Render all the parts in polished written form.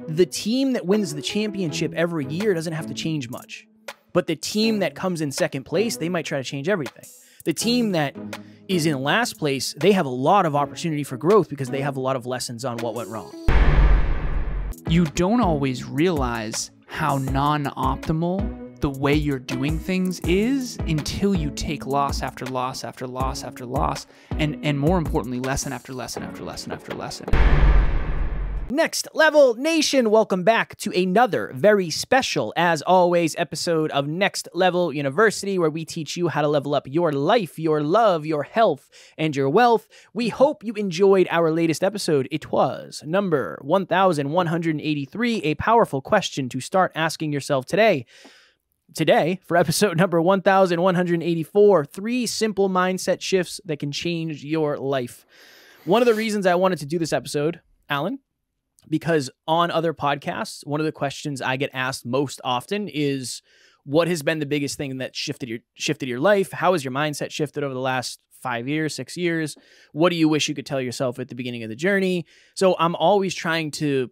the team that wins the championship every year doesn't have to change much. But the team that comes in second place, they might try to change everything. The team that is in last place, they have a lot of opportunity for growth because they have a lot of lessons on what went wrong. You don't always realize how non-optimal the way you're doing things is until you take loss after loss after loss after loss, and more importantly, lesson after lesson after lesson after lesson. Next Level Nation, welcome back to another very special, as always, episode of Next Level University, where we teach you how to level up your life, your love, your health, and your wealth. We hope you enjoyed our latest episode. It was number 1183, a powerful question to start asking yourself today. Today, for episode number 1184, 3 simple mindset shifts that can change your life. One of the reasons I wanted to do this episode, Alan, because on other podcasts, one of the questions I get asked most often is, what has been the biggest thing that shifted your life? How has your mindset shifted over the last 5 years, 6 years? What do you wish you could tell yourself at the beginning of the journey? So I'm always trying to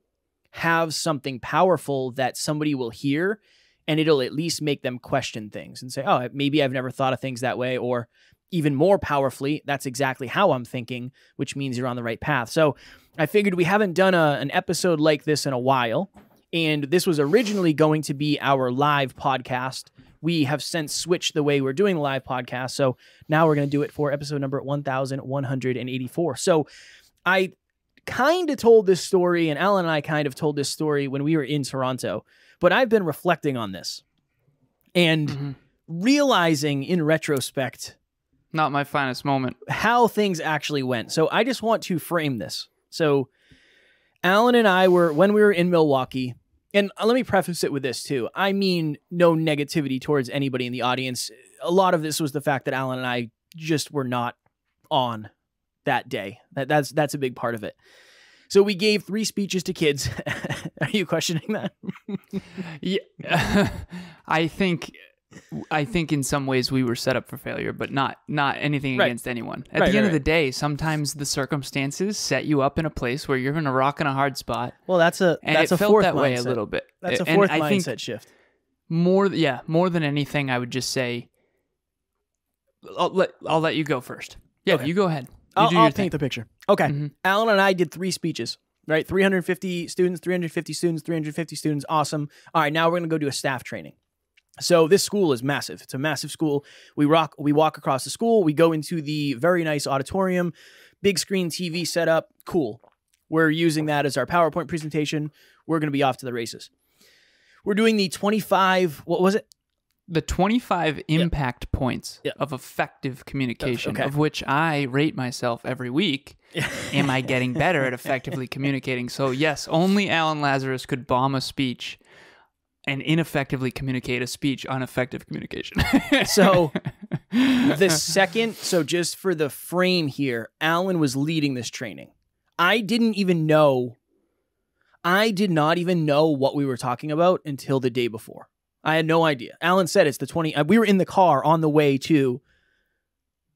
have something powerful that somebody will hear, and it'll at least make them question things and say, oh, maybe I've never thought of things that way, or even more powerfully, that's exactly how I'm thinking, which means you're on the right path. So I figured we haven't done an episode like this in a while, and this was originally going to be our live podcast. We have since switched the way we're doing the live podcast, so now we're going to do it for episode number 1184. So I kind of told this story, and Alan and I kind of told this story when we were in Toronto, but I've been reflecting on this and realizing in retrospect, not my finest moment, how things actually went. So I just want to frame this. So Alan and I when we were in Milwaukee, and let me preface it with this too. I mean, no negativity towards anybody in the audience. A lot of this was the fact that Alan and I just were not on that day. That's a big part of it. So we gave 3 speeches to kids. Are you questioning that? Yeah, I think in some ways we were set up for failure, but not anything against anyone. At the end of the day, sometimes the circumstances set you up in a place where you're in a rock and a hard spot. Well, that's a felt fourth that mindset. way a little bit. That's a fourth mindset shift. More than anything, I would just say, I'll let you go first. Yeah, okay. You go ahead. I'll paint the picture. Okay. Alan and I did 3 speeches, right? 350 students, 350 students, 350 students. Awesome. All right, now we're going to go do a staff training. So this school is massive. It's a massive school. We walk across the school. We go into the very nice auditorium, big screen TV setup. Cool. We're using that as our PowerPoint presentation. We're going to be off to the races. We're doing the 25, what was it? The 25 impact points of effective communication, of which I rate myself every week. Am I getting better at effectively communicating? So yes, only Alan Lazaros could bomb a speech and ineffectively communicate a speech on effective communication. So just for the frame here, Alan was leading this training. I did not even know what we were talking about until the day before. I had no idea. Alan said it's the 20. We were in the car on the way to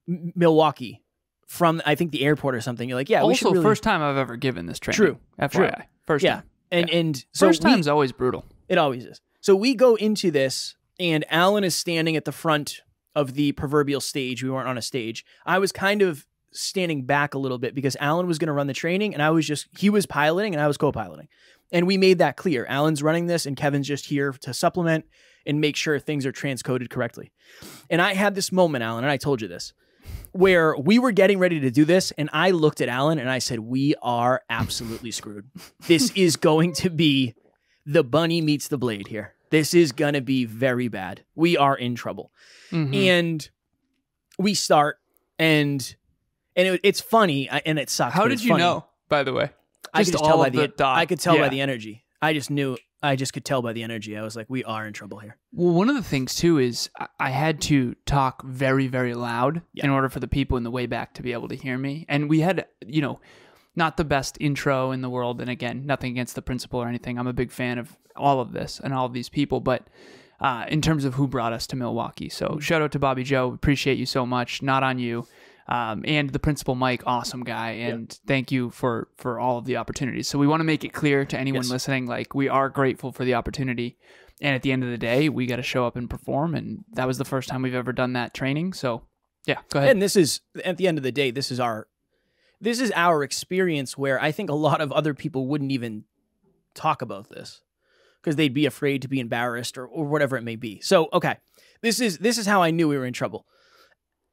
Milwaukee from, I think, the airport or something. You're like, yeah, we should really... first time I've ever given this training. True. FYI. First time. And so first time's always brutal. It always is. So we go into this, and Alan is standing at the front of the proverbial stage. We weren't on a stage. I was kind of standing back a little bit because Alan was going to run the training, and he was piloting, and I was co-piloting. And we made that clear. Alan's running this, and Kevin's just here to supplement and make sure things are transcoded correctly. And I had this moment, Alan, and I told you this, where we were getting ready to do this, and I looked at Alan, and I said, we are absolutely screwed. This is going to be the bunny meets the blade here. This is going to be very bad. We are in trouble. And we start, and it's funny, and it sucks. How did you know, by the way? I could tell by the energy. I just could tell by the energy. I was like, we are in trouble here. Well, one of the things too is I had to talk very, very loud in order for the people in the way back to be able to hear me. And we had, not the best intro in the world. And again, nothing against the principal or anything. I'm a big fan of all of this and all of these people, but in terms of who brought us to Milwaukee. So shout out to Bobby Joe. Appreciate you so much. Not on you. And the principal, Mike, awesome guy. And thank you for all of the opportunities. So we want to make it clear to anyone listening, like, we are grateful for the opportunity. And at the end of the day, we got to show up and perform. And that was the first time we've ever done that training. So yeah, go ahead. And this is, at the end of the day, this is our experience where I think a lot of other people wouldn't even talk about this because they'd be afraid to be embarrassed or whatever it may be. So, okay, this is how I knew we were in trouble.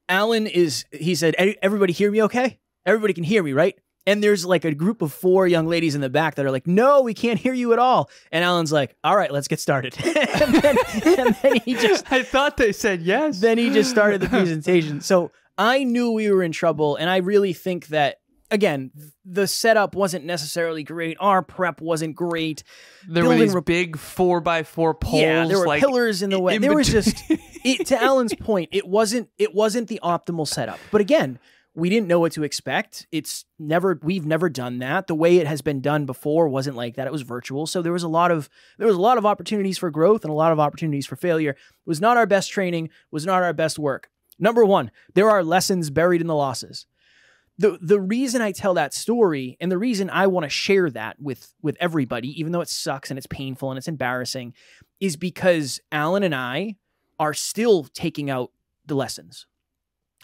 Alan he said, everybody hear me okay? Everybody can hear me, right? And there's like a group of 4 young ladies in the back that are like, no, we can't hear you at all. And Alan's like, all right, let's get started. and then he just... I thought they said yes. Then he just started the presentation. So I knew we were in trouble, and I really think that, again, the setup wasn't necessarily great. Our prep wasn't great. There were these big 4x4 poles. Yeah, there were pillars in the way. There was just, to Alan's point, it wasn't the optimal setup. But again, we didn't know what to expect. We've never done that. The way it has been done before wasn't like that. It was virtual. So there was a lot of opportunities for growth and a lot of opportunities for failure. It was not our best training, was not our best work. Number 1, there are lessons buried in the losses. The reason I tell that story and the reason I want to share that with everybody, even though it sucks and it's painful and it's embarrassing, is because Alan and I are still taking out the lessons.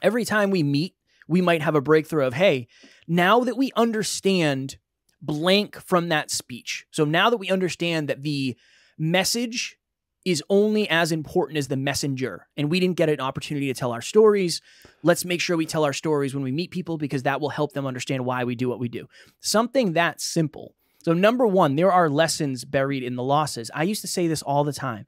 Every time we meet, we might have a breakthrough of, hey, now that we understand blank from that speech, so now that we understand that the message is only as important as the messenger, and we didn't get an opportunity to tell our stories, let's make sure we tell our stories when we meet people because that will help them understand why we do what we do. Something that simple. So number 1, there are lessons buried in the losses. I used to say this all the time.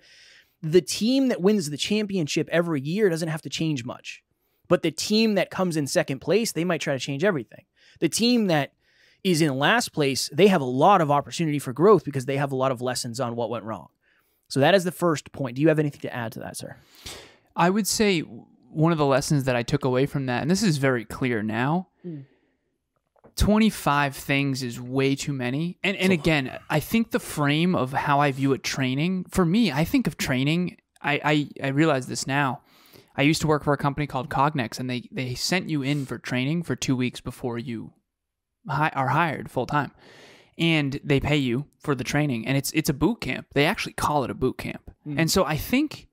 The team that wins the championship every year doesn't have to change much. But the team that comes in second place, they might try to change everything. The team that is in last place, they have a lot of opportunity for growth because they have a lot of lessons on what went wrong. So that is the first point. Do you have anything to add to that, sir? I would say one of the lessons that I took away from that, and this is very clear now, 25 things is way too many. And again, I think the frame of how I view it training, for me, I think of training, I realize this now. I used to work for a company called Cognex, and they sent you in for training for 2 weeks before you are hired full time. And they pay you for the training, and it's a boot camp. They actually call it a boot camp. And so I think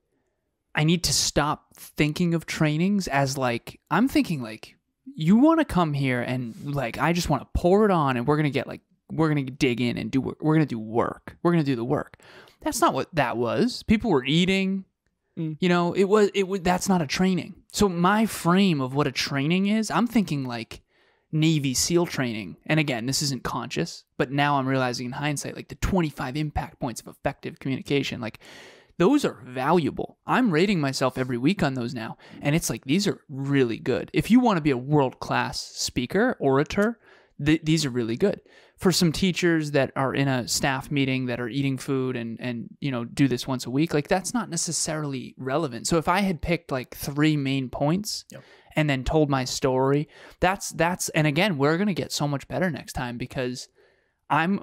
I need to stop thinking of trainings as like, I'm thinking like, you want to come here and like, I just want to pour it on and we're going to dig in and we're going to do work. We're going to do the work. That's not what that was. People were eating, you know, it was, that's not a training. So my frame of what a training is, I'm thinking like Navy SEAL training. And again, this isn't conscious, but now I'm realizing in hindsight, like the 25 impact points of effective communication, like those are valuable. I'm rating myself every week on those now. And it's like, these are really good. If you want to be a world-class speaker, orator, these are really good. For some teachers that are in a staff meeting that are eating food and you know, do this once a week, like that's not necessarily relevant. So if I had picked like 3 main points and then told my story, that's, and again, we're going to get so much better next time because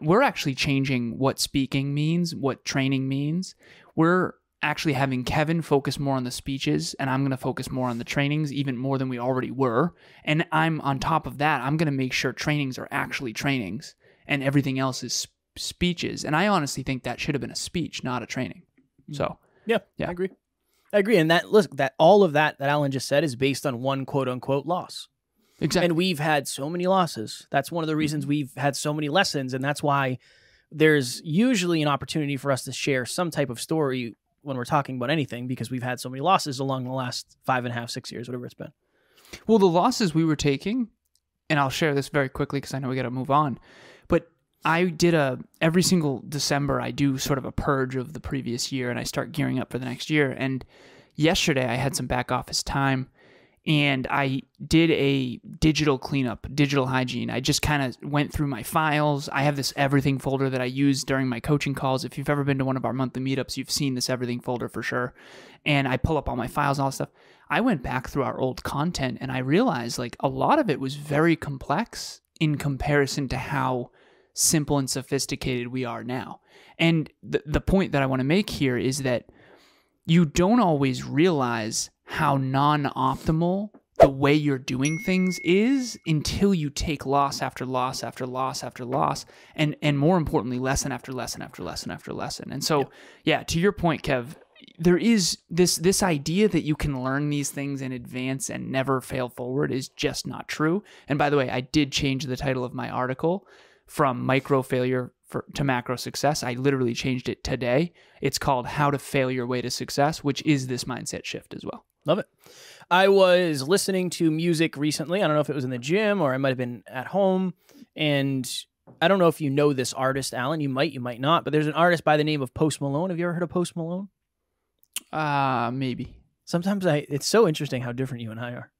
we're actually changing what speaking means, what training means. We're actually having Kevin focus more on the speeches, and I'm going to focus more on the trainings, even more than we already were. And I'm on top of that, I'm going to make sure trainings are actually trainings and everything else is speeches. And I honestly think that should have been a speech, not a training. So yeah. I agree. And that all of that Alan just said is based on one quote unquote loss. Exactly. And we've had so many losses. That's one of the reasons we've had so many lessons. And that's why there's usually an opportunity for us to share some type of story when we're talking about anything, because we've had so many losses along the last 5.5, 6 years, whatever it's been. Well, the losses we were taking, and I'll share this very quickly because I know we got to move on, but I did every single December, I do sort of a purge of the previous year and I start gearing up for the next year. And yesterday I had some back office time and I did a digital cleanup, digital hygiene. I just kind of went through my files. I have this everything folder that I use during my coaching calls. If you've ever been to one of our monthly meetups, you've seen this everything folder for sure. And I pull up all my files and all that stuff. I went back through our old content and I realized like a lot of it was very complex in comparison to how simple and sophisticated we are now. And the point that I want to make here is that you don't always realize how non-optimal the way you're doing things is until you take loss after loss after loss after loss, and more importantly, lesson after lesson after lesson after lesson. And so, yeah, to your point, Kev, there is this idea that you can learn these things in advance and never fail forward is just not true. And by the way, I did change the title of my article from micro failure to macro success. I literally changed it today. It's called How to Fail Your Way to Success, which is this mindset shift as well. Love it. I was listening to music recently. I don't know if it was in the gym or I might have been at home. And I don't know if you know this artist, Alan. You might not. But there's an artist by the name of Post Malone. Have you ever heard of Post Malone? Maybe. Sometimes it's so interesting how different you and I are.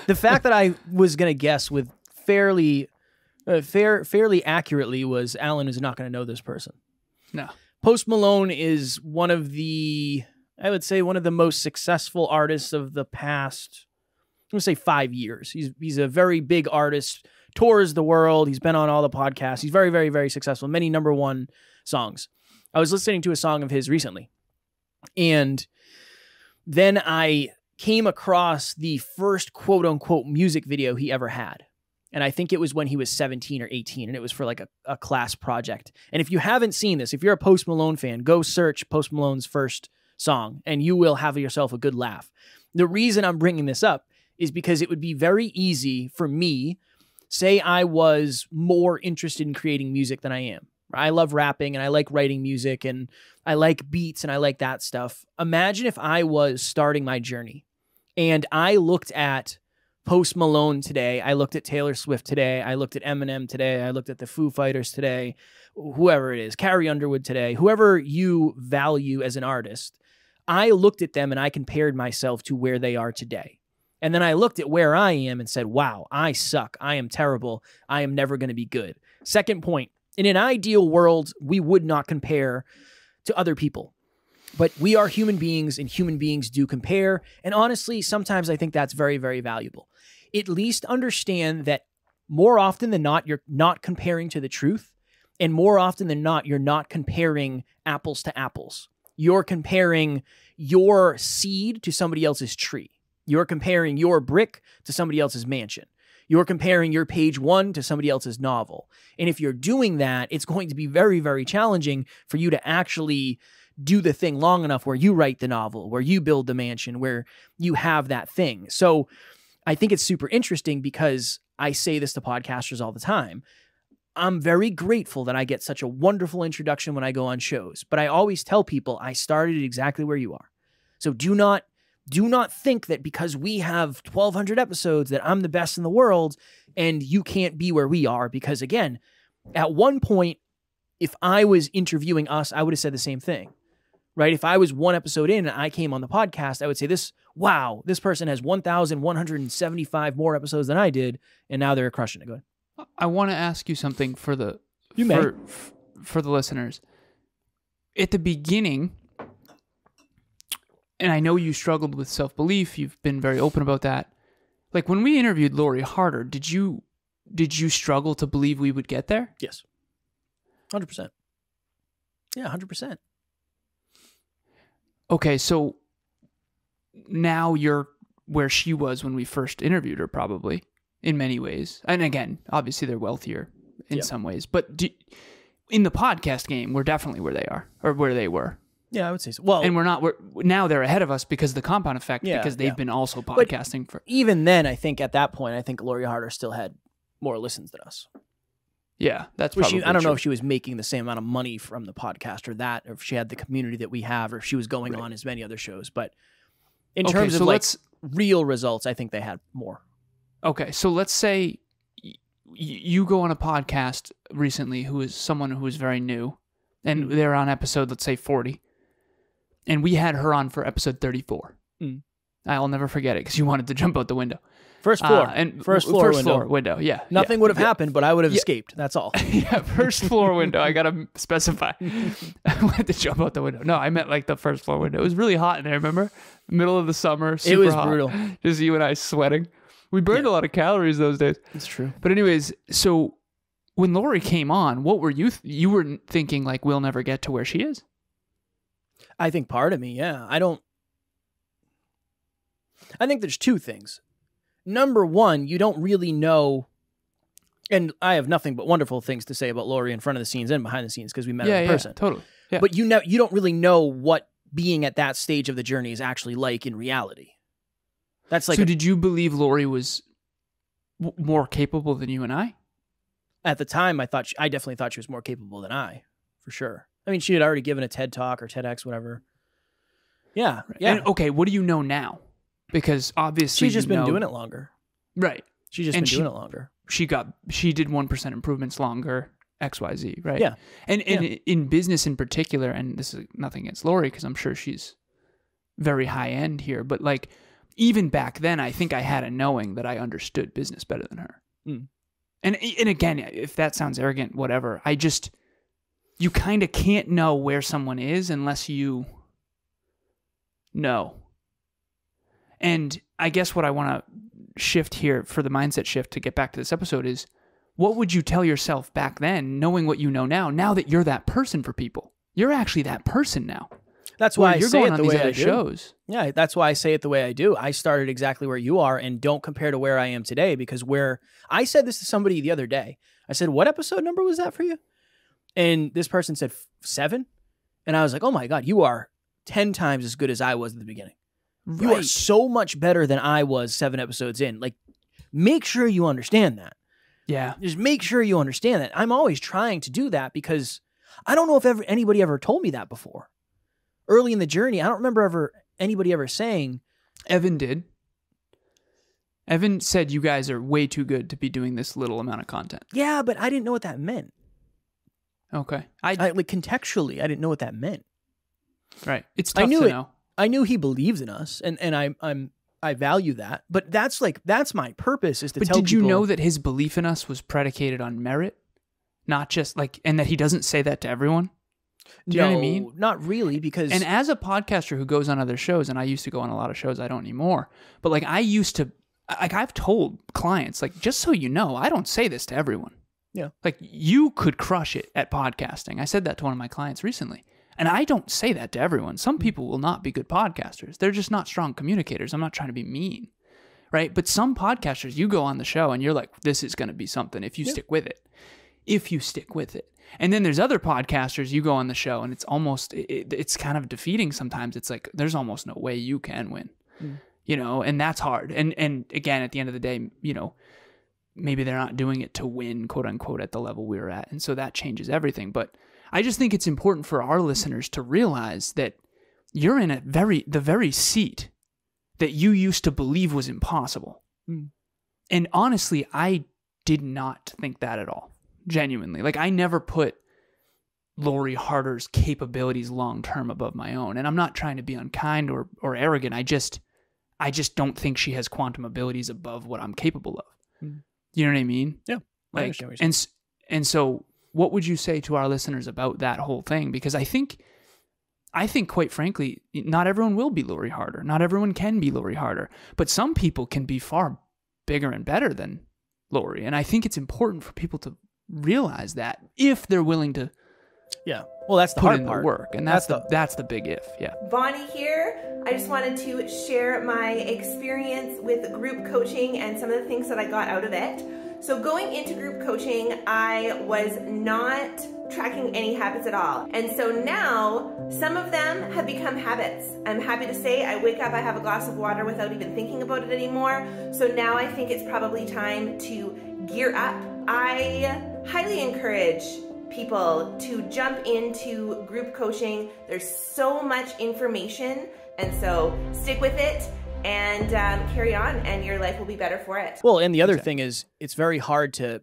The fact that I was going to guess with fairly accurately was Alan is not going to know this person. No. Post Malone is one of the most successful artists of the past, I'm going to say 5 years. He's a very big artist, tours the world. He's been on all the podcasts. He's very, very, very successful. Many #1 songs. I was listening to a song of his recently, and then I came across the first quote unquote music video he ever had. And I think it was when he was 17 or 18, and it was for like a class project. And if you haven't seen this, if you're a Post Malone fan, go search Post Malone's first song, and you will have yourself a good laugh. The reason I'm bringing this up is because it would be very easy for me, say I was more interested in creating music than I am. I love rapping, and I like writing music, and I like beats, and I like that stuff. Imagine if I was starting my journey, and I looked at Post Malone today, I looked at Taylor Swift today, I looked at Eminem today, I looked at the Foo Fighters today, whoever it is, Carrie Underwood today, whoever you value as an artist, I looked at them and I compared myself to where they are today. And then I looked at where I am and said, wow, I suck, I am terrible, I am never going to be good. Second point, in an ideal world, we would not compare to other people. But we are human beings, and human beings do compare. And honestly, sometimes I think that's very, very valuable. At least understand that more often than not, you're not comparing to the truth. And more often than not, you're not comparing apples to apples. You're comparing your seed to somebody else's tree. You're comparing your brick to somebody else's mansion. You're comparing your page 1 to somebody else's novel. And if you're doing that, it's going to be very, very challenging for you to actually do the thing long enough where you write the novel, where you build the mansion, where you have that thing. So I think it's super interesting because I say this to podcasters all the time. I'm very grateful that I get such a wonderful introduction when I go on shows, but I always tell people I started exactly where you are. So do not think that because we have 1,200 episodes that I'm the best in the world and you can't be where we are. Because again, at one point, if I was interviewing us, I would have said the same thing. Right? If I was 1 episode in and I came on the podcast, I would say this person has 1,175 more episodes than I did, and now they're crushing it. Go ahead. I want to ask you something for the listeners. At the beginning, and I know you struggled with self-belief, you've been very open about that. Like when we interviewed Lori Harder, did you struggle to believe we would get there? Yes. 100%. Yeah, 100%. Okay, so now you're where she was when we first interviewed her, probably, in many ways. And again, obviously they're wealthier in some ways. But in the podcast game, we're definitely where they are, or where they were. Yeah, I would say so. Well, and now they're ahead of us because of the compound effect, because they've been also podcasting for. Even then, I think at that point, Lori Harder still had more listens than us. Yeah, that's probably I don't know if she was making the same amount of money from the podcast or if she had the community that we have, or if she was going on as many other shows. But in terms of real results, I think they had more. Okay, so let's say you go on a podcast recently who is someone who is very new, and they're on episode, let's say 40, and we had her on for episode 34. I'll never forget it because you wanted to jump out the window. First floor window. Yeah. Nothing would have happened, but I would have escaped. That's all. Yeah, first floor window. I got to specify. I wanted to jump out the window. No, I meant like the first floor window. It was really hot in there, remember? Middle of the summer, super hot. It was brutal. Just you and I sweating. We burned a lot of calories those days. It's true. But anyways, so when Lori came on, what were you you were thinking like, we'll never get to where she is? I think part of me, yeah. I think there's two things. Number one, you don't really know, and I have nothing but wonderful things to say about Lori in front of the scenes and behind the scenes because we met her in person. Totally. Yeah. But you don't really know what being at that stage of the journey is actually like in reality. That's like. So did you believe Lori was more capable than you and I? At the time, I definitely thought she was more capable than I, for sure. I mean, she had already given a TED Talk or TEDx, whatever. Yeah, yeah. And, okay, what do you know now? Because obviously she's just been doing it longer. Right. She's just been doing it longer. She did 1% improvements longer, XYZ, right? Yeah. And in business in particular, and this is nothing against Lori because I'm sure she's very high end here, but like even back then, I think I had a knowing that I understood business better than her. Mm. And again, if that sounds arrogant, whatever, you kind of can't know where someone is unless you know. And I guess what I want to shift here for the mindset shift to get back to this episode is, what would you tell yourself back then, knowing what you know now that you're that person for people? You're actually that person now. That's why I say it the way I do. Shows. Yeah, that's why I say it the way I do. I started exactly where you are and don't compare to where I am today, because I said this to somebody the other day. I said, what episode number was that for you? And this person said 7. And I was like, oh my God, you are 10 times as good as I was at the beginning. Right. You are so much better than I was 7 episodes in. Like, make sure you understand that. Yeah. Just make sure you understand that. I'm always trying to do that because I don't know if anybody ever told me that before. Early in the journey, I don't remember anybody ever saying. Evan did. Evan said you guys are way too good to be doing this little amount of content. Yeah, but I didn't know what that meant. Okay. Like contextually, I didn't know what that meant. Right. It's tough to know. I knew he believes in us, and I value that. But that's my purpose is to tell people. But did you know that his belief in us was predicated on merit? Not just and that he doesn't say that to everyone? Do you know what I mean? Not really, because... And as a podcaster who goes on other shows, and I used to go on a lot of shows, I don't anymore, but like I used to, like I've told clients, like, just so you know, I don't say this to everyone. Yeah. Like, you could crush it at podcasting. I said that to one of my clients recently. And I don't say that to everyone. Some people will not be good podcasters. They're just not strong communicators. I'm not trying to be mean, right? But some podcasters, you go on the show and you're like, this is going to be something if you stick with it. If you stick with it. And then there's other podcasters, you go on the show and it's almost, it's kind of defeating sometimes. It's like, there's almost no way you can win, you know, and that's hard. And again, at the end of the day, you know, maybe they're not doing it to win, quote unquote, at the level we were at. And so that changes everything. But I just think it's important for our listeners to realize that you're in the very seat that you used to believe was impossible. And honestly, I did not think that at all. Genuinely. Like, I never put Lori Harder's capabilities long-term above my own. And I'm not trying to be unkind or arrogant. I just don't think she has quantum abilities above what I'm capable of. You know what I mean? Yeah. Like, and so what would you say to our listeners about that whole thing? Because I think quite frankly, not everyone will be Lori Harder. Not everyone can be Lori Harder. But some people can be far bigger and better than Lori. And I think it's important for people to realize that if they're willing to well, that's the hard part. Work, and that's the big if. Bonnie here. I just wanted to share my experience with group coaching and some of the things that I got out of it. So going into group coaching, I was not tracking any habits at all. And so now some of them have become habits. I'm happy to say I wake up, I have a glass of water without even thinking about it anymore. So now I think it's probably time to gear up. I highly encourage people to jump into group coaching. There's so much information, and so stick with it and carry on, and your life will be better for it. Well, and the other thing is, it's very hard to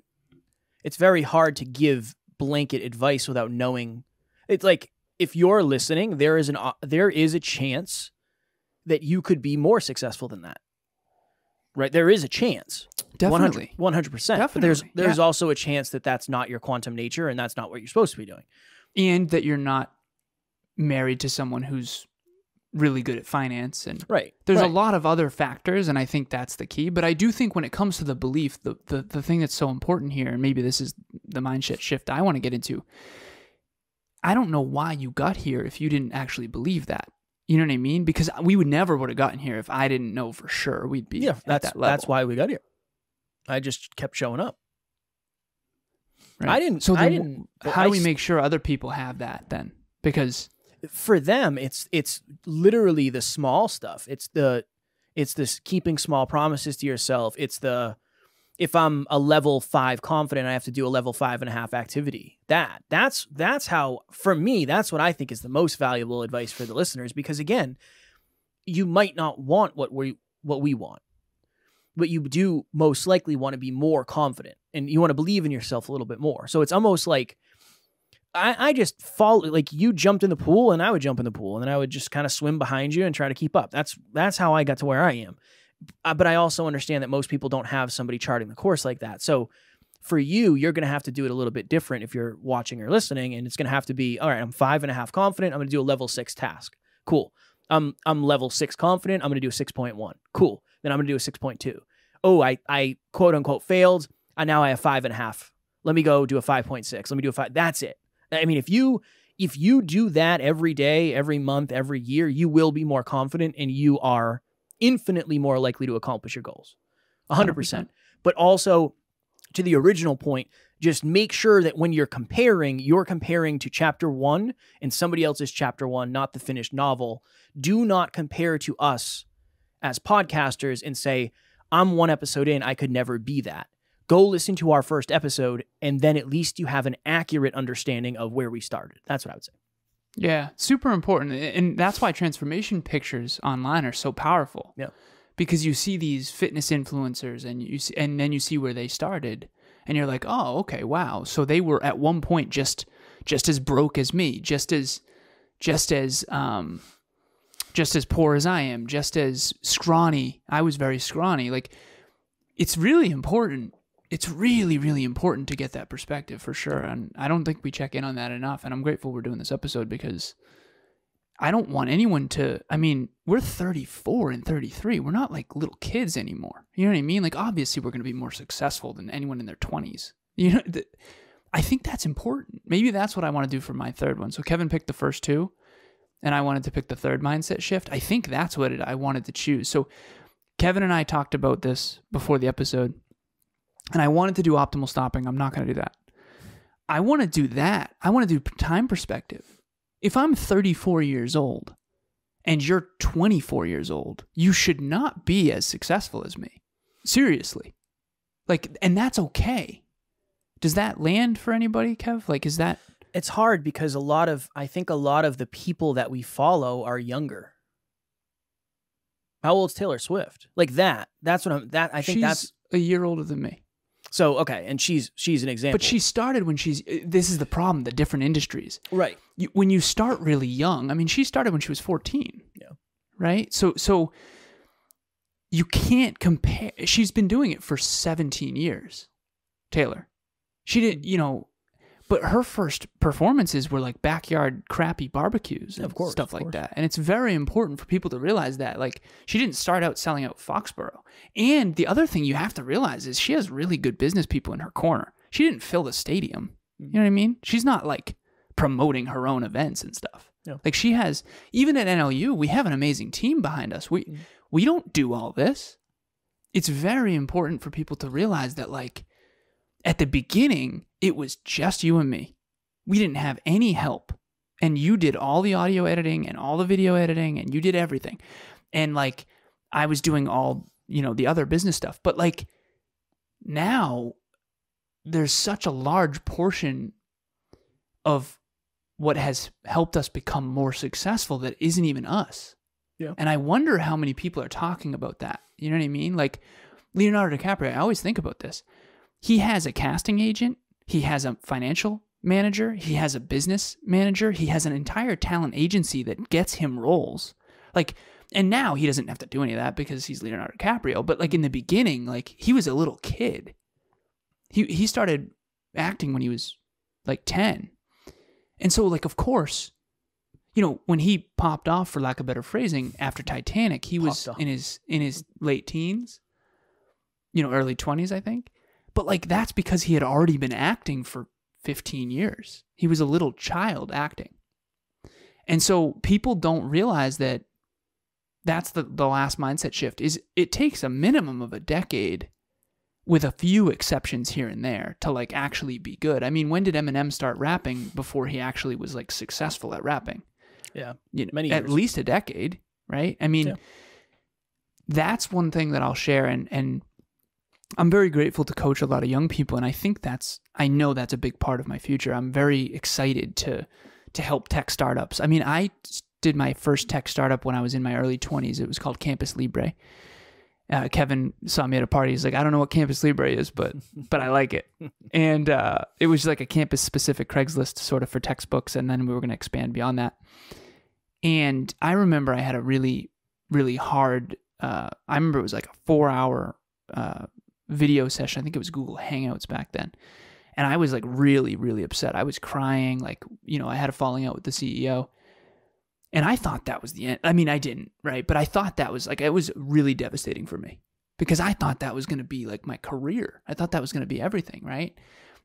give blanket advice without knowing. It's like, if you're listening, there is a chance that you could be more successful than that. Right? There is a chance. Definitely. 100%. But there's also a chance that that's not your quantum nature and that's not what you're supposed to be doing. And that you're not married to someone who's really good at finance. And there's a lot of other factors, and I think that's the key. But I do think when it comes to the belief, the thing that's so important here, and maybe this is the mindset shift I want to get into, I don't know why you got here if you didn't actually believe that. You know what I mean? Because we would have gotten here if I didn't know for sure we'd be at that level. That's why we got here. I just kept showing up. Right. How do we make sure other people have that then? Because for them, it's literally the small stuff. It's this keeping small promises to yourself. It's if I'm a level 5 confident, I have to do a level 5.5 activity. That's how, for me, that's what I think is the most valuable advice for the listeners. Because again, you might not want what we want, but you do most likely want to be more confident and you want to believe in yourself a little bit more. So it's almost like I just follow, like you jumped in the pool and I would jump in the pool and then I would just kind of swim behind you and try to keep up. That's how I got to where I am. But I also understand that most people don't have somebody charting the course like that. So for you, you're going to have to do it a little bit different if you're watching or listening. And it's going to have to be, all right, I'm 5.5 confident. I'm going to do a level 6 task. Cool. I'm level 6 confident. I'm going to do a 6.1. Cool. Then I'm going to do a 6.2. Oh, I quote unquote failed. Now I have 5.5. Let me go do a 5.6. Let me do a 5. That's it. I mean, if you do that every day, every month, every year, you will be more confident and you are infinitely more likely to accomplish your goals. 100%. But also, to the original point, just make sure that when you're comparing to chapter 1 and somebody else's chapter 1, not the finished novel. Do not compare to us as podcasters and say, I'm 1 episode in, I could never be that. Go listen to our first episode, and then at least you have an accurate understanding of where we started. That's what I would say. Yeah, super important. And that's why transformation pictures online are so powerful. Yeah. Because you see these fitness influencers and then you see where they started and you're like, "Oh, okay, wow. So they were at one point just as broke as me, just as poor as I am, just as scrawny. I was very scrawny." Like, it's really important. It's really, really important to get that perspective for sure. And I don't think we check in on that enough. And I'm grateful we're doing this episode because I don't want anyone to, I mean, we're 34 and 33. We're not like little kids anymore. You know what I mean? Like, obviously we're going to be more successful than anyone in their 20s. You know, I think that's important. Maybe that's what I want to do for my third one. So Kevin picked the first 2 and I wanted to pick the third mindset shift. I think that's what I wanted to choose. So Kevin and I talked about this before the episode. And I wanted to do optimal stopping. I'm not going to do that. I want to do that. I want to do time perspective. If I'm 34 years old and you're 24 years old, you should not be as successful as me. Seriously. Like, and that's okay. Does that land for anybody, Kev? Like, is that... It's hard because I think a lot of the people that we follow are younger. How old's Taylor Swift? Like that. That's what I think that's a year older than me. So, okay, and she's an example. But she started when this is the problem, the different industries. Right. When you start really young, I mean, she started when she was 14. Yeah. Right? So you can't compare. She's been doing it for 17 years, Taylor. She did, but her first performances were like backyard crappy barbecues and stuff like that. And it's very important for people to realize that. Like, she didn't start out selling out Foxborough. And the other thing you have to realize is she has really good business people in her corner. She didn't fill the stadium. You know what I mean? She's not like promoting her own events and stuff. Yeah. Like, she has, even at NLU, we have an amazing team behind us. We don't do all this. It's very important for people to realize that, like, at the beginning, it was just you and me. We didn't have any help. And you did all the audio editing and all the video editing and you did everything. And like, I was doing all, the other business stuff. But like, now there's such a large portion of what has helped us become more successful that isn't even us. Yeah. And I wonder how many people are talking about that. You know what I mean? Like, Leonardo DiCaprio, I always think about this. He has a casting agent. He has a financial manager. He has a business manager. He has an entire talent agency that gets him roles. Like, and now he doesn't have to do any of that because he's Leonardo DiCaprio. But like in the beginning, like he was a little kid. He started acting when he was like 10. And so like, of course, when he popped off, for lack of better phrasing, after Titanic, he was in his late teens, early 20s, I think. But like, that's because he had already been acting for 15 years. He was a little child acting. And so people don't realize that that's the last mindset shift. Is it takes a minimum of a decade with a few exceptions here and there to like actually be good. I mean, when did Eminem start rapping before he actually was like successful at rapping? Yeah. Many years. At least a decade, right? I mean, that's one thing that I'll share. And I'm very grateful to coach a lot of young people. And I know that's a big part of my future. I'm very excited to help tech startups. I mean, I did my first tech startup when I was in my early 20s. It was called Campus Libre. Kevin saw me at a party. He's like, I don't know what Campus Libre is, but I like it. And it was like a campus-specific Craigslist sort of for textbooks, and then we were going to expand beyond that. And I remember I had a really, really hard, I remember it was like a 4-hour video session. I think it was Google Hangouts back then. And I was like really, really upset. I was crying, like, I had a falling out with the CEO. And I thought that was the end. I mean, I didn't, right? But I thought that was like, it was really devastating for me because I thought that was going to be like my career. I thought that was going to be everything, right?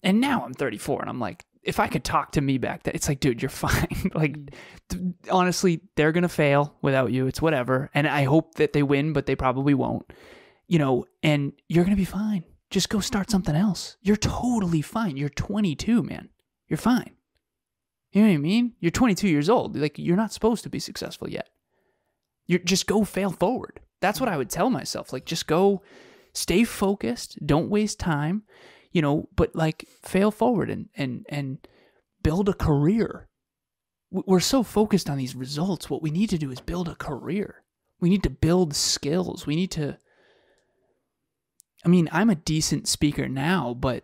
And now I'm 34 and I'm like, if I could talk to me back then, it's like, dude, you're fine. Like, honestly, they're going to fail without you. It's whatever. And I hope that they win, but they probably won't, and you're going to be fine. Just go start something else. You're totally fine. You're 22, man. You're fine. You know what I mean? You're 22 years old. Like, you're not supposed to be successful yet. Just go fail forward. That's what I would tell myself. Like, just go, stay focused. Don't waste time, but like fail forward and build a career. We're so focused on these results. What we need to do is build a career. We need to build skills. We need to, I'm a decent speaker now, but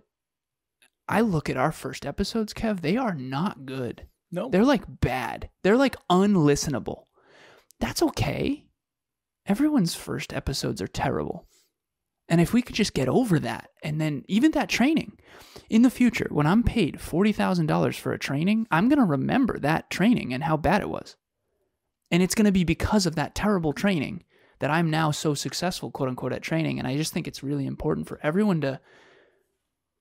I look at our first episodes, Kev, they are not good. No. They're like bad. They're like unlistenable. That's okay. Everyone's first episodes are terrible. And if we could just get over that, and then even that training, in the future, when I'm paid $40,000 for a training, I'm going to remember that training and how bad it was. And it's going to be because of that terrible training that I'm now so successful, quote unquote, at training. And I just think it's really important for everyone to,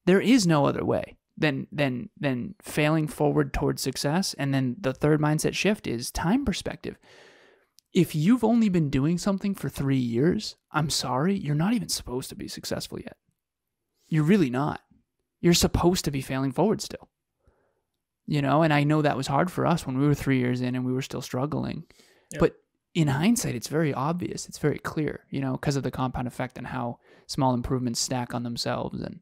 there is no other way than failing forward towards success. And then the third mindset shift is time perspective. If you've only been doing something for 3 years, I'm sorry, you're not even supposed to be successful yet. You're really not. You're supposed to be failing forward still. And I know that was hard for us when we were 3 years in and we were still struggling. Yeah. But in hindsight, it's very obvious. It's very clear, because of the compound effect and how small improvements stack on themselves. And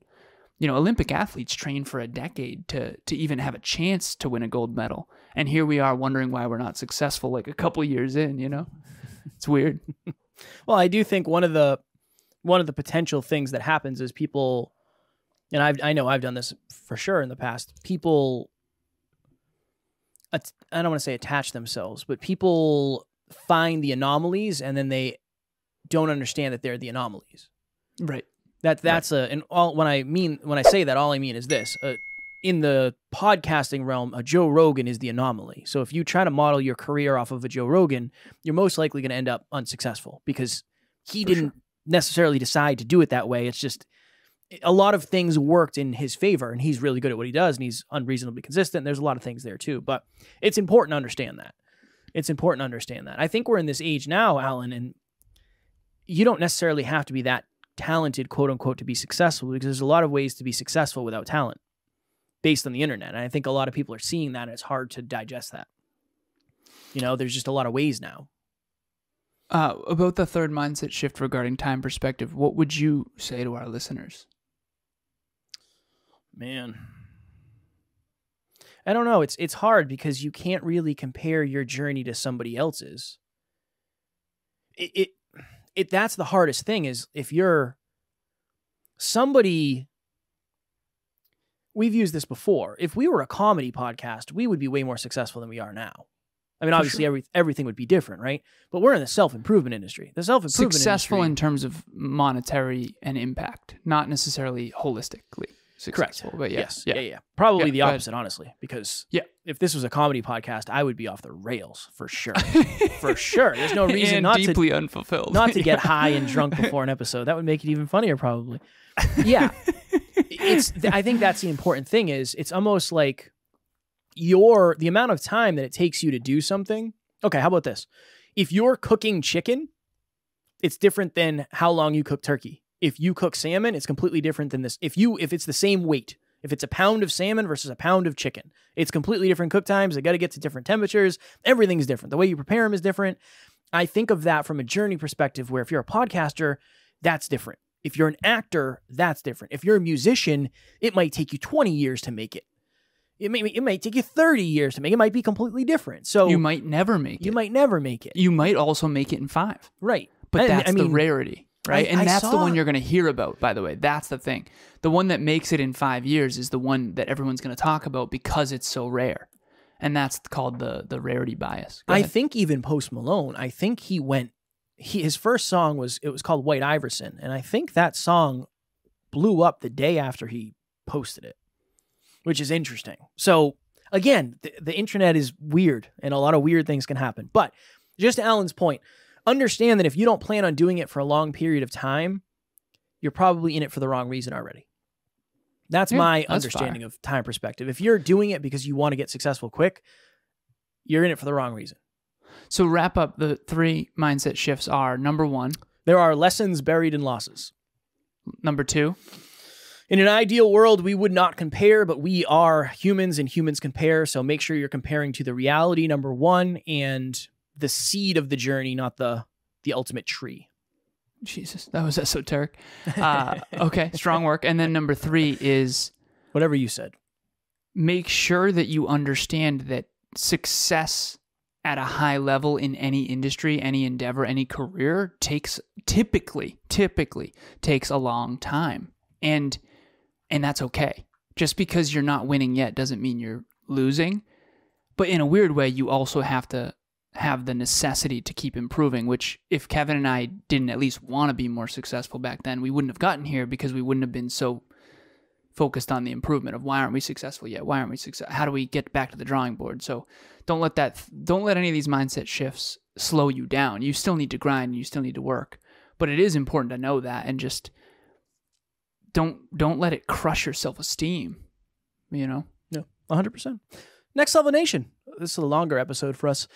Olympic athletes train for a decade to even have a chance to win a gold medal. And here we are wondering why we're not successful like a couple years in, It's weird. Well, I do think one of the potential things that happens is people, and I know I've done this for sure in the past, people, I don't want to say attach themselves, but people find the anomalies and then they don't understand that they're the anomalies. Right. That's and all when I say that, all I mean is this: in the podcasting realm, a Joe Rogan is the anomaly. So if you try to model your career off of a Joe Rogan, you're most likely going to end up unsuccessful because he didn't necessarily decide to do it that way. It's just a lot of things worked in his favor, and he's really good at what he does, and he's unreasonably consistent. There's a lot of things there too, but it's important to understand that. I think we're in this age now, Alan, and you don't necessarily have to be that talented, quote unquote, to be successful, because there's a lot of ways to be successful without talent based on the internet. And I think a lot of people are seeing that, and it's hard to digest that. There's just a lot of ways now. About the third mindset shift regarding time perspective, what would you say to our listeners? Man, I don't know. It's hard because you can't really compare your journey to somebody else's. That's the hardest thing is if you're somebody, we've used this before. If we were a comedy podcast, we would be way more successful than we are now. I mean, obviously everything would be different, right? But we're in the self-improvement industry. The self-improvement successful industry, in terms of monetary and impact, not necessarily holistically successful. Correct. But yeah. Probably the opposite, honestly, because if this was a comedy podcast, I would be off the rails for sure. For sure. There's no reason and not deeply unfulfilled. Not to get high and drunk before an episode. That would make it even funnier, probably. Yeah. I think that's the important thing is it's almost like the amount of time that it takes you to do something. Okay, how about this? If you're cooking chicken, it's different than how long you cook turkey. If you cook salmon, it's completely different than this. If it's the same weight, if it's a pound of salmon versus a pound of chicken, it's completely different cook times. They got to get to different temperatures. Everything's different. The way you prepare them is different. I think of that from a journey perspective, where if you're a podcaster, that's different. If you're an actor, that's different. If you're a musician, it might take you 20 years to make it. It might take you 30 years to make it. It might be completely different. So you might never make it. You might never make it. You might also make it in 5. Right. But that's the rarity, right? And that's the one you're going to hear about, by the way. That's the thing. The one that makes it in 5 years is the one that everyone's going to talk about because it's so rare. And that's called the rarity bias. I think even Post Malone, I think his first song was called White Iverson. And I think that song blew up the day after he posted it, which is interesting. So again, the internet is weird and a lot of weird things can happen. But just to Alan's point, understand that if you don't plan on doing it for a long period of time, you're probably in it for the wrong reason already. That's my understanding of time perspective. If you're doing it because you want to get successful quick, you're in it for the wrong reason. So wrap up, the 3 mindset shifts are: number 1, there are lessons buried in losses. Number 2, in an ideal world, we would not compare, but we are humans and humans compare. So make sure you're comparing to the reality, number 1, and the seed of the journey, not the ultimate tree. Jesus, that was esoteric. Okay, strong work. And then number 3 is... whatever you said. Make sure that you understand that success at a high level in any industry, any endeavor, any career typically takes a long time. And that's okay. Just because you're not winning yet doesn't mean you're losing. But in a weird way, you also have to have the necessity to keep improving, which if Kevin and I didn't at least want to be more successful back then, we wouldn't have gotten here, because we wouldn't have been so focused on the improvement of why aren't we successful yet? Why aren't we successful? How do we get back to the drawing board? So don't let any of these mindset shifts slow you down. You still need to grind and you still need to work, but it is important to know that, and just don't let it crush your self-esteem, No, 100%. Next Level Nation. This is a longer episode for us.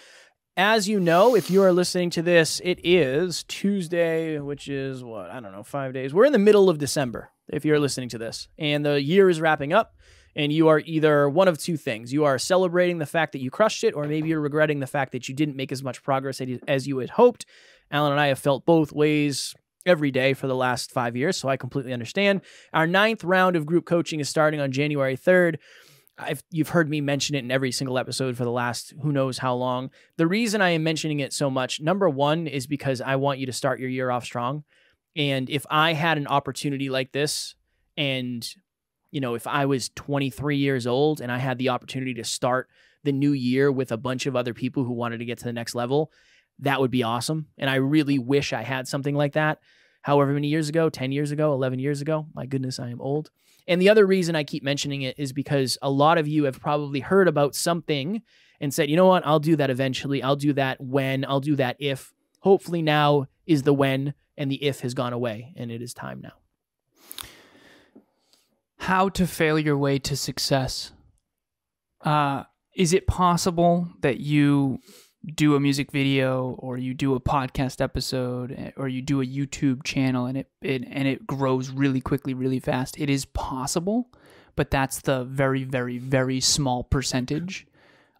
As you know, if you are listening to this, it is Tuesday, which is 5 days. We're in the middle of December, if you're listening to this. And the year is wrapping up, and you are either one of 2 things. You are celebrating the fact that you crushed it, or maybe you're regretting the fact that you didn't make as much progress as you had hoped. Alan and I have felt both ways every day for the last 5 years, so I completely understand. Our 9th round of group coaching is starting on January 3rd. You've heard me mention it in every single episode for the last who knows how long. The reason I am mentioning it so much, number 1, is because I want you to start your year off strong. And if I had an opportunity like this, and if I was 23 years old and I had the opportunity to start the new year with a bunch of other people who wanted to get to the next level, that would be awesome. And I really wish I had something like that. However many years ago, 10 years ago, 11 years ago, my goodness, I am old. And the other reason I keep mentioning it is because a lot of you have probably heard about something and said, you know what, I'll do that eventually. I'll do that when. I'll do that if. Hopefully now is the when, and the if has gone away, and it is time now. How to fail your way to success. Is it possible that you do a music video, or you do a podcast episode, or you do a YouTube channel, and it grows really quickly, really fast? It is possible, but that's the very, very, very small percentage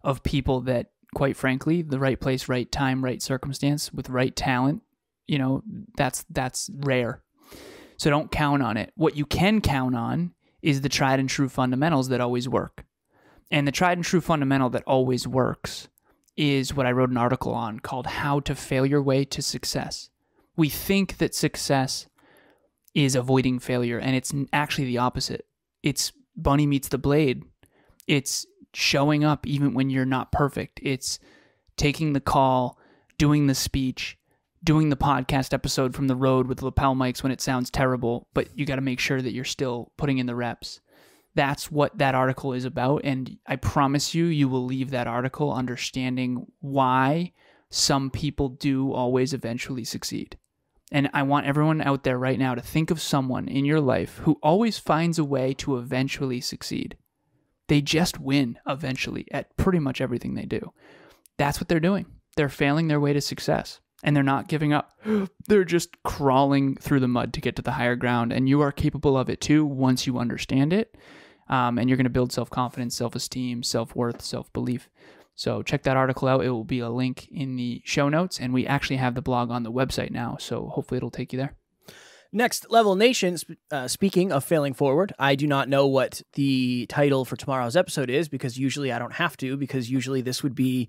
of people that, quite frankly, the right place, right time, right circumstance, with right talent, that's rare. So don't count on it. What you can count on is the tried and true fundamentals that always work. And the tried and true fundamental that always works is what I wrote an article on called How to Fail Your Way to Success. We think that success is avoiding failure, and it's actually the opposite. It's Bunny meets the blade. It's showing up even when you're not perfect. It's taking the call, doing the speech, doing the podcast episode from the road with lapel mics when it sounds terrible, but you got to make sure that you're still putting in the reps. That's what that article is about, and I promise you will leave that article understanding why some people do always eventually succeed. And I want everyone out there right now to think of someone in your life who always finds a way to eventually succeed. They just win eventually at pretty much everything they do. That's what they're doing. They're failing their way to success, and they're not giving up. They're just crawling through the mud to get to the higher ground, and you are capable of it too once you understand it. And you're going to build self-confidence, self-esteem, self-worth, self-belief. So check that article out. It will be a link in the show notes, and we actually have the blog on the website now, so hopefully it'll take you there. Next Level Nation, speaking of failing forward, I do not know what the title for tomorrow's episode is, because usually I don't have to, because usually this would be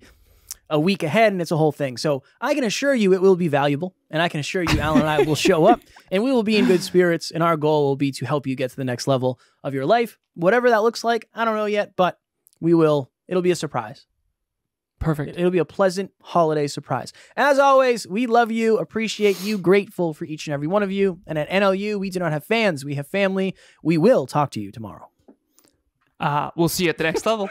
a week ahead and it's a whole thing. So I can assure you it will be valuable, and I can assure you Alan and I will show up and we will be in good spirits, and our goal will be to help you get to the next level of your life. Whatever that looks like, I don't know yet, but we will. It'll be a surprise. Perfect. It'll be a pleasant holiday surprise. As always, we love you, appreciate you, grateful for each and every one of you. And at NLU, we do not have fans, we have family. We will talk to you tomorrow. We'll see you at the next level.